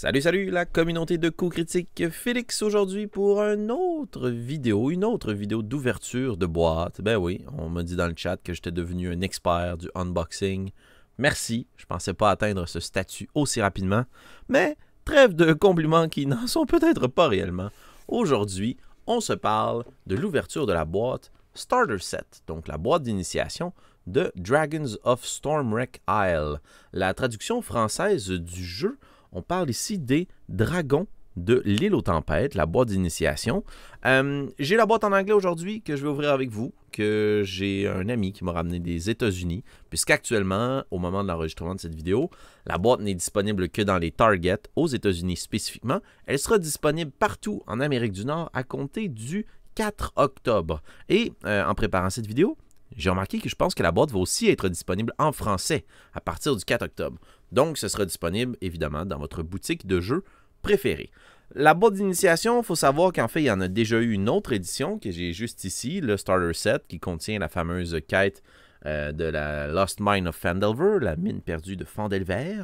Salut la communauté de coups critiques, Félix aujourd'hui pour une autre vidéo d'ouverture de boîte. Ben oui, on m'a dit dans le chat que j'étais devenu un expert du unboxing. Merci, je pensais pas atteindre ce statut aussi rapidement, mais trêve de compliments qui n'en sont peut-être pas réellement. Aujourd'hui, on se parle de l'ouverture de la boîte Starter Set, donc la boîte d'initiation de Dragons of Stormwreck Isle. La traduction française du jeu, on parle ici des dragons de l'île aux tempêtes, la boîte d'initiation. J'ai la boîte en anglais aujourd'hui que je vais ouvrir avec vous, que j'ai un ami qui m'a ramené des États-Unis, puisqu'actuellement, au moment de l'enregistrement de cette vidéo, la boîte n'est disponible que dans les Target, aux États-Unis spécifiquement. Elle sera disponible partout en Amérique du Nord à compter du 4 octobre. Et en préparant cette vidéo, j'ai remarqué que je pense que la boîte va aussi être disponible en français à partir du 4 octobre. Donc, ce sera disponible, évidemment, dans votre boutique de jeux préférée. La boîte d'initiation, il faut savoir qu'en fait, il y en a déjà eu une autre édition que j'ai juste ici, le Starter Set, qui contient la fameuse quête de la Lost Mine of Phandelver, la mine perdue de Phandelver.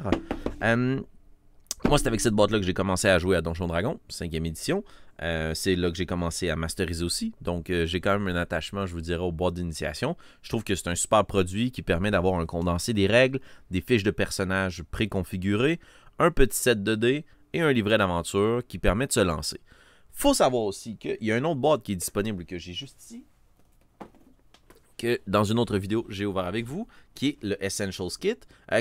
Moi, c'est avec cette boîte-là que j'ai commencé à jouer à Donjons Dragons, 5e édition. C'est là que j'ai commencé à masteriser aussi. Donc, j'ai quand même un attachement, je vous dirais, aux boîtes d'initiation. Je trouve que c'est un super produit qui permet d'avoir un condensé des règles, des fiches de personnages préconfigurées, un petit set de dés et un livret d'aventure qui permet de se lancer. Faut savoir aussi qu'il y a une autre boîte qui est disponible que j'ai juste ici, que dans une autre vidéo, j'ai ouvert avec vous, qui est le Essentials Kit,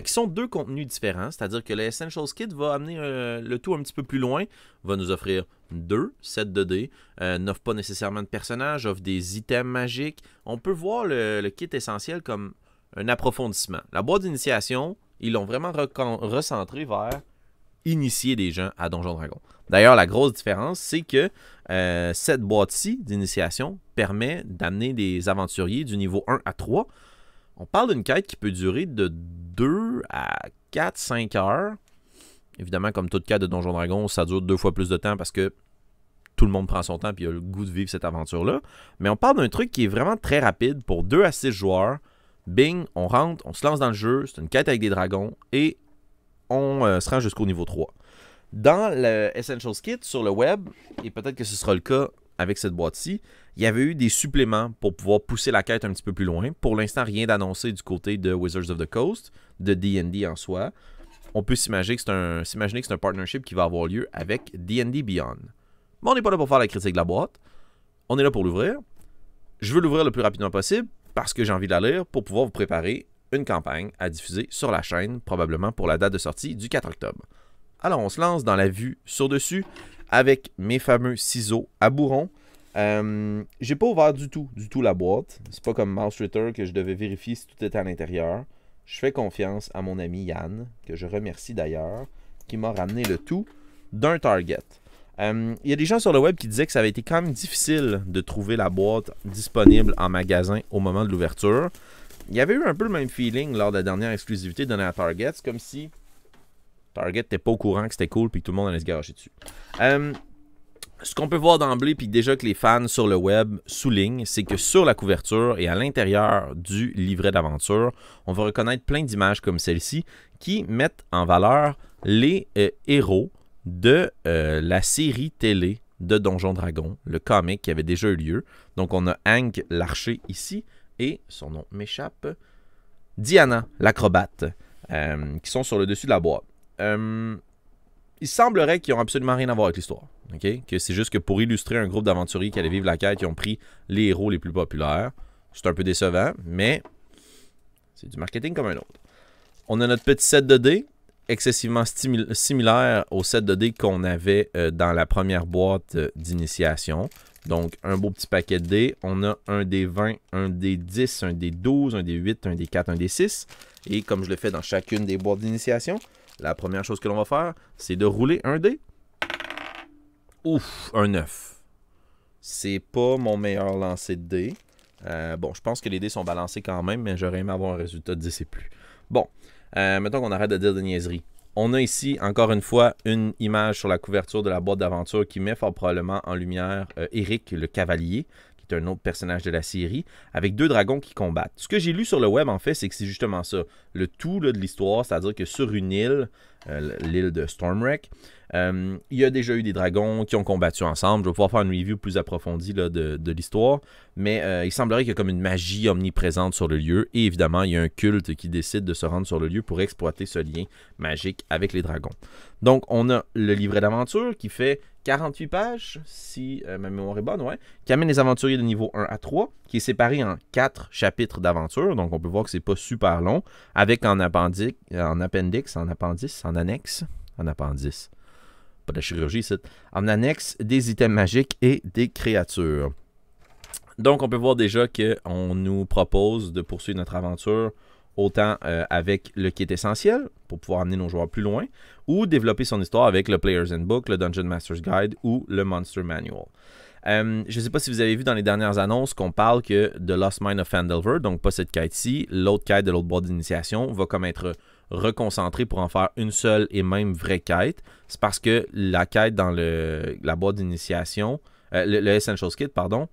qui sont deux contenus différents, c'est-à-dire que le Essentials Kit va amener le tout un petit peu plus loin, va nous offrir 2 sets de dés, n'offre pas nécessairement de personnages, offre des items magiques. On peut voir le kit essentiel comme un approfondissement. La boîte d'initiation, ils l'ont vraiment recentré vers initier des gens à Donjons Dragons. D'ailleurs, la grosse différence, c'est que cette boîte-ci d'initiation permet d'amener des aventuriers du niveau 1 à 3. On parle d'une quête qui peut durer de 2 à 4-5 heures. Évidemment, comme toute quête de Donjons Dragons, ça dure 2 fois plus de temps parce que tout le monde prend son temps et a le goût de vivre cette aventure-là. Mais on parle d'un truc qui est vraiment très rapide pour 2 à 6 joueurs. Bing, on rentre, on se lance dans le jeu, c'est une quête avec des dragons et on se rend jusqu'au niveau 3. Dans le Essentials Kit, sur le web, et peut-être que ce sera le cas avec cette boîte-ci, il y avait eu des suppléments pour pouvoir pousser la quête un petit peu plus loin. Pour l'instant, rien d'annoncé du côté de Wizards of the Coast, de D&D en soi. On peut s'imaginer que c'est un partnership qui va avoir lieu avec D&D Beyond. Mais on n'est pas là pour faire la critique de la boîte. On est là pour l'ouvrir. Je veux l'ouvrir le plus rapidement possible parce que j'ai envie de la lire pour pouvoir vous préparer une campagne à diffuser sur la chaîne, probablement pour la date de sortie du 4 octobre. Alors, on se lance dans la vue sur dessus avec mes fameux ciseaux à bourron. J'ai pas ouvert du tout la boîte. C'est pas comme Mouse Ritter que je devais vérifier si tout était à l'intérieur. Je fais confiance à mon ami Yann, que je remercie d'ailleurs, qui m'a ramené le tout d'un Target. Il y a des gens sur le web qui disaient que ça avait été quand même difficile de trouver la boîte disponible en magasin au moment de l'ouverture. Il y avait eu un peu le même feeling lors de la dernière exclusivité donnée à Target. C'est comme si Target n'était pas au courant que c'était cool et que tout le monde allait se garocher dessus. Ce qu'on peut voir d'emblée, puis déjà que les fans sur le web soulignent, c'est que sur la couverture et à l'intérieur du livret d'aventure, on va reconnaître plein d'images comme celle-ci qui mettent en valeur les héros de la série télé de Donjons Dragons, le comic qui avait déjà eu lieu. Donc on a Hank l'archer ici et son nom m'échappe, Diana l'acrobate, qui sont sur le dessus de la boîte. Il semblerait qu'ils n'ont absolument rien à voir avec l'histoire. Okay? Que c'est juste que pour illustrer un groupe d'aventuriers qui allaient vivre la quête, ils ont pris les héros les plus populaires. C'est un peu décevant, mais c'est du marketing comme un autre. On a notre petit set de dés, excessivement similaire au set de dés qu'on avait dans la première boîte d'initiation. Donc, un beau petit paquet de dés. On a un des 20, un des 10, un des 12, un des 8, un des 4, un des 6. Et comme je le fais dans chacune des boîtes d'initiation, la première chose que l'on va faire, c'est de rouler un dé. Ouf, un 9. C'est pas mon meilleur lancer de dés. Bon, je pense que les dés sont balancés quand même, mais j'aurais aimé avoir un résultat de 10 et plus. Bon, mettons qu'on arrête de dire de niaiseries. On a ici, encore une fois, une image sur la couverture de la boîte d'aventure qui met fort probablement en lumière Eric le Cavalier, qui est un autre personnage de la série, avec 2 dragons qui combattent. Ce que j'ai lu sur le web, en fait, c'est que c'est justement ça. Le tout là, de l'histoire, c'est-à-dire que sur une île, l'île de Stormwreck. Il y a déjà eu des dragons qui ont combattu ensemble. Je vais pouvoir faire une review plus approfondie là, de l'histoire. Mais il semblerait qu'il y a comme une magie omniprésente sur le lieu. Et évidemment, il y a un culte qui décide de se rendre sur le lieu pour exploiter ce lien magique avec les dragons. Donc, on a le livret d'aventure qui fait 48 pages, si ma mémoire est bonne, ouais, qui amène les aventuriers de niveau 1 à 3, qui est séparé en 4 chapitres d'aventure. Donc, on peut voir que c'est pas super long, avec en appendice, pas de la chirurgie, c'est en annexe des items magiques et des créatures. Donc, on peut voir déjà qu'on nous propose de poursuivre notre aventure autant avec le kit essentiel pour pouvoir amener nos joueurs plus loin, ou développer son histoire avec le Player's Handbook, le Dungeon Master's Guide ou le Monster Manual. Je ne sais pas si vous avez vu dans les dernières annonces qu'on parle que The Lost Mine of Phandelver, donc pas cette quête-ci, l'autre quête de l'autre boîte d'initiation, va comme être reconcentrée pour en faire une seule et même vraie quête. C'est parce que la quête dans la boîte d'initiation, le Essentials Kit, pardon,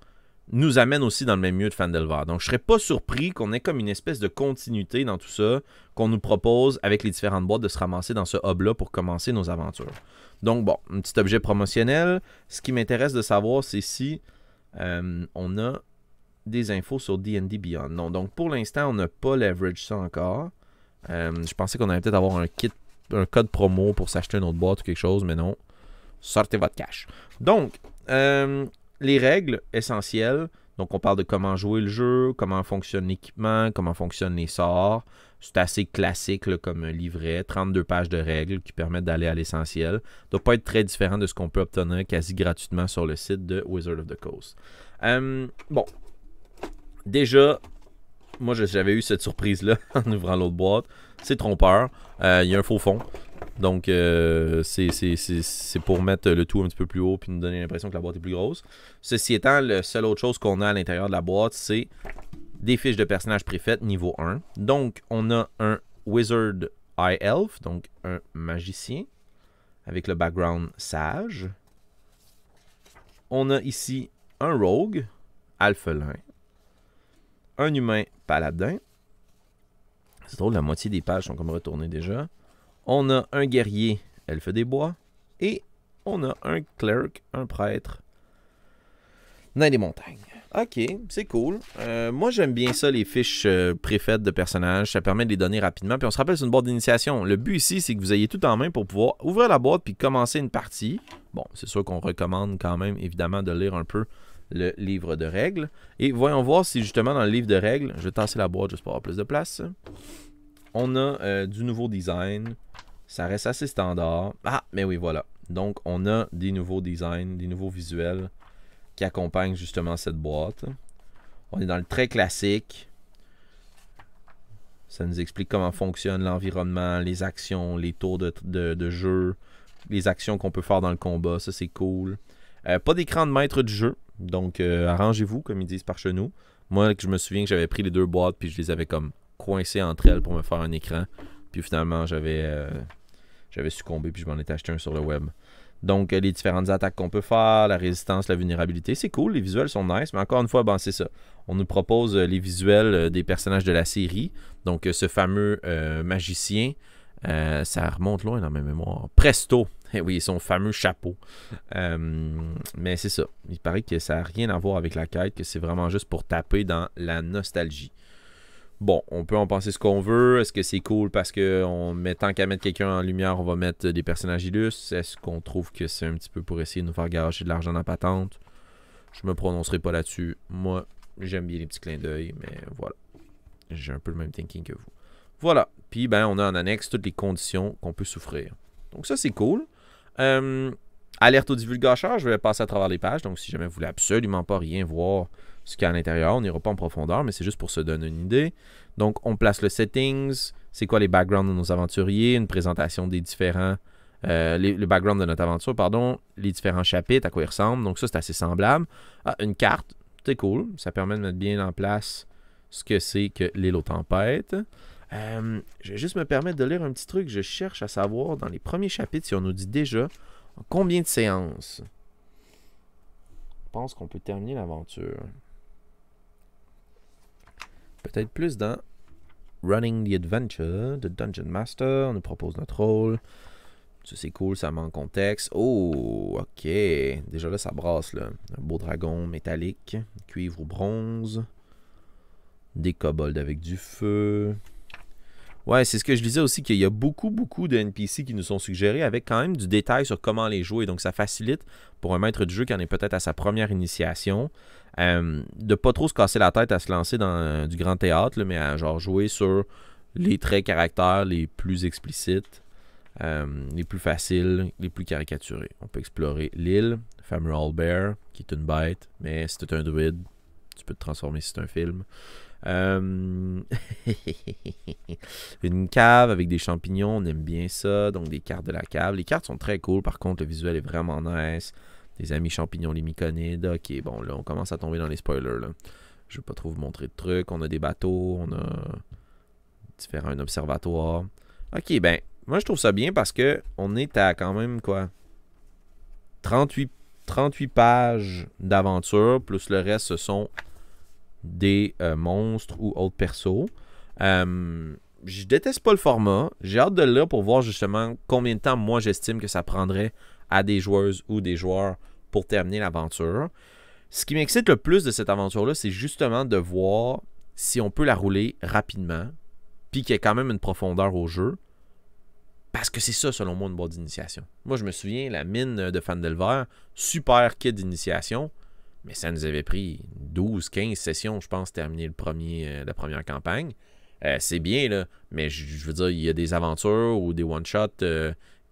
nous amène aussi dans le même lieu de Phandelver. Donc, je ne serais pas surpris qu'on ait comme une espèce de continuité dans tout ça, qu'on nous propose avec les différentes boîtes de se ramasser dans ce hub-là pour commencer nos aventures. Donc, bon, un petit objet promotionnel. Ce qui m'intéresse de savoir, c'est si on a des infos sur D&D Beyond. Non, donc, pour l'instant, on n'a pas leverage ça encore. Je pensais qu'on allait peut-être avoir un code promo pour s'acheter une autre boîte ou quelque chose, mais non. Sortez votre cash. Donc, les règles essentielles, donc on parle de comment jouer le jeu, comment fonctionne l'équipement, comment fonctionnent les sorts. C'est assez classique là, comme livret, 32 pages de règles qui permettent d'aller à l'essentiel. Ça ne doit pas être très différent de ce qu'on peut obtenir quasi gratuitement sur le site de Wizard of the Coast. Bon, déjà, moi j'avais eu cette surprise-là en ouvrant l'autre boîte. C'est trompeur, il y a un faux fond. Donc, c'est pour mettre le tout un petit peu plus haut puis nous donner l'impression que la boîte est plus grosse. Ceci étant, la seule autre chose qu'on a à l'intérieur de la boîte, c'est des fiches de personnages préfaites niveau 1. Donc, on a un Wizard High Elf, donc un magicien, avec le background sage. On a ici un Rogue, alphelin. Un humain paladin. C'est drôle, la moitié des pages sont comme retournées déjà. On a un guerrier, elfe des bois. Et on a un clerc, un prêtre, nain des montagnes. Ok, c'est cool. Moi, j'aime bien ça, les fiches préfaites de personnages. Ça permet de les donner rapidement. Puis on se rappelle, c'est une boîte d'initiation. Le but ici, c'est que vous ayez tout en main pour pouvoir ouvrir la boîte puis commencer une partie. Bon, c'est sûr qu'on recommande quand même, évidemment, de lire un peu le livre de règles. Et voyons voir si, justement, dans le livre de règles, je vais tasser la boîte juste pour avoir plus de place. On a du nouveau design. Ça reste assez standard. Ah, mais oui, voilà. Donc, on a des nouveaux designs, des nouveaux visuels qui accompagnent justement cette boîte. On est dans le très classique. Ça nous explique comment fonctionne l'environnement, les actions, les tours de jeu, les actions qu'on peut faire dans le combat. Ça, c'est cool. Pas d'écran de maître du jeu. Donc, arrangez-vous, comme ils disent par chez nous. Moi, je me souviens que j'avais pris les deux boîtes puis je les avais comme coincées entre elles pour me faire un écran. Puis finalement, j'avais succombé puis je m'en étais acheté un sur le web. Donc, les différentes attaques qu'on peut faire, la résistance, la vulnérabilité, c'est cool. Les visuels sont nice, mais encore une fois, ben, c'est ça. On nous propose les visuels des personnages de la série. Donc, ce fameux magicien, ça remonte loin dans ma mémoire. Presto, eh oui, son fameux chapeau. Mais c'est ça. Il paraît que ça n'a rien à voir avec la quête, que c'est vraiment juste pour taper dans la nostalgie. Bon, on peut en penser ce qu'on veut. Est-ce que c'est cool parce que tant qu'à mettre quelqu'un en lumière, on va mettre des personnages illustres? Est-ce qu'on trouve que c'est un petit peu pour essayer de nous faire garocher de l'argent dans la patente? Je me prononcerai pas là-dessus. Moi, j'aime bien les petits clins d'œil, mais voilà. J'ai un peu le même thinking que vous. Voilà. Puis, ben, on a en annexe toutes les conditions qu'on peut souffrir. Donc ça, c'est cool. Alerte au divulgateur, je vais passer à travers les pages. Donc, si jamais vous voulez absolument pas rien voir ce qu'il y a à l'intérieur, on n'ira pas en profondeur, mais c'est juste pour se donner une idée. Donc, on place le settings, c'est quoi les backgrounds de nos aventuriers, une présentation des différents, le background de notre aventure, pardon, les différents chapitres, à quoi ils ressemblent. Donc, ça, c'est assez semblable. Ah, une carte, c'est cool. Ça permet de mettre bien en place ce que c'est que l'île aux tempêtes. Je vais juste me permettre de lire un petit truc. Je cherche à savoir, dans les premiers chapitres, si on nous dit déjà combien de séances. Je pense qu'on peut terminer l'aventure. Peut-être plus dans Running the Adventure de Dungeon Master. On nous propose notre rôle. Ça, c'est cool, ça met en contexte. Oh, ok. Déjà là, ça brasse, là. Un beau dragon métallique, cuivre ou bronze. Des kobolds avec du feu. Ouais, c'est ce que je disais aussi, qu'il y a beaucoup de NPC qui nous sont suggérés avec quand même du détail sur comment les jouer. Donc, ça facilite pour un maître du jeu qui en est peut-être à sa première initiation de pas trop se casser la tête à se lancer dans du grand théâtre, là, mais à genre jouer sur les traits caractères les plus explicites, les plus faciles, les plus caricaturés. On peut explorer l'île, Famural Bear, qui est une bête, mais si tu es un druide, tu peux te transformer si c'est un film. Une cave avec des champignons, on aime bien ça. Donc des cartes de la cave. Les cartes sont très cool, par contre le visuel est vraiment nice. Des amis champignons, les myconides. Ok, bon là on commence à tomber dans les spoilers là. Je vais pas trop vous montrer de trucs. On a des bateaux, on a différents observatoires. Ok, ben moi je trouve ça bien parce que on est à quand même quoi 38 pages d'aventure, plus le reste ce sont des monstres ou autres persos. Je déteste pas le format. J'ai hâte de le lire pour voir justement combien de temps moi j'estime que ça prendrait à des joueuses ou des joueurs pour terminer l'aventure. Ce qui m'excite le plus de cette aventure-là, c'est justement de voir si on peut la rouler rapidement, puis qu'il y ait quand même une profondeur au jeu. Parce que c'est ça, selon moi, une boîte d'initiation. Moi, je me souviens, la mine de Phandelver, super kit d'initiation, mais ça nous avait pris 12-15 sessions, je pense, terminer la première campagne. C'est bien, là, mais je veux dire, il y a des aventures ou des one-shots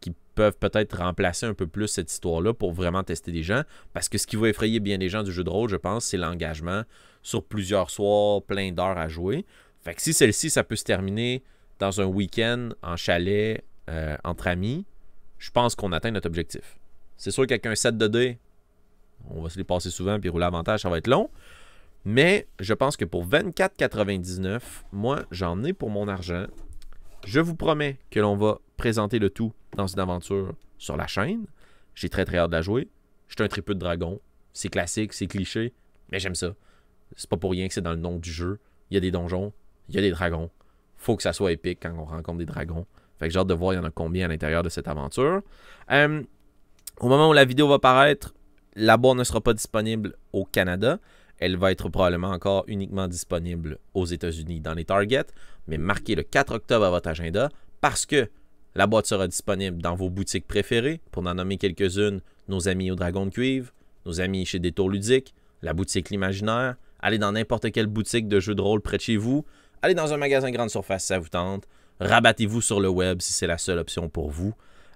qui peuvent peut-être remplacer un peu plus cette histoire-là pour vraiment tester des gens. Parce que ce qui va effrayer bien les gens du jeu de rôle, je pense, c'est l'engagement sur plusieurs soirs, plein d'heures à jouer. Fait que si celle-ci, ça peut se terminer dans un week-end, en chalet, entre amis, je pense qu'on atteint notre objectif. C'est sûr qu'avec un set de dés, on va se les passer souvent, puis rouler avantage, ça va être long. Mais je pense que pour 24,99$, moi, j'en ai pour mon argent. Je vous promets que l'on va présenter le tout dans une aventure sur la chaîne. J'ai très hâte de la jouer. Je suis un tripeux de dragon. C'est classique, c'est cliché, mais j'aime ça. C'est pas pour rien que c'est dans le nom du jeu. Il y a des donjons, il y a des dragons. Faut que ça soit épique quand on rencontre des dragons. Fait que j'ai hâte de voir il y en a combien à l'intérieur de cette aventure. Au moment où la vidéo va paraître, la boîte ne sera pas disponible au Canada. Elle va être probablement encore uniquement disponible aux États-Unis dans les Targets. Mais marquez le 4 octobre à votre agenda parce que la boîte sera disponible dans vos boutiques préférées. Pour n'en nommer quelques-unes, nos amis au Dragon de Cuivre, nos amis chez Détour Ludique, la boutique L'Imaginaire. Allez dans n'importe quelle boutique de jeux de rôle près de chez vous. Allez dans un magasin grande surface si ça vous tente. Rabattez-vous sur le web si c'est la seule option pour vous.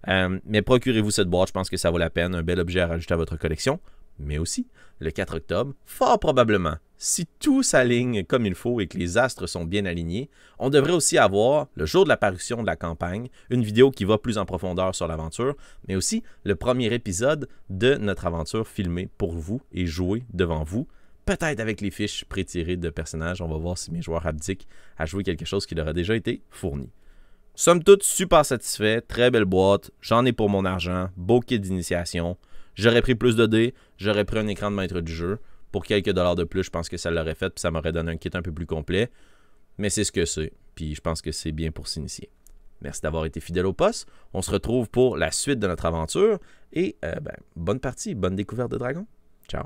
Mais procurez-vous cette boîte, je pense que ça vaut la peine. Un bel objet à rajouter à votre collection. Mais aussi, le 4 octobre, fort probablement, si tout s'aligne comme il faut et que les astres sont bien alignés, on devrait aussi avoir, le jour de la parution de la campagne, une vidéo qui va plus en profondeur sur l'aventure, mais aussi le premier épisode de notre aventure filmée pour vous et jouée devant vous. Peut-être avec les fiches pré-tirées de personnages, on va voir si mes joueurs abdiquent à jouer quelque chose qui leur a déjà été fourni. Somme toute, super satisfait, très belle boîte, j'en ai pour mon argent, beau kit d'initiation. J'aurais pris plus de dés, j'aurais pris un écran de maître du jeu. Pour quelques dollars de plus, je pense que ça l'aurait fait, puis ça m'aurait donné un kit un peu plus complet. Mais c'est ce que c'est, puis je pense que c'est bien pour s'initier. Merci d'avoir été fidèle au poste. On se retrouve pour la suite de notre aventure. Et bonne partie, bonne découverte de dragon. Ciao.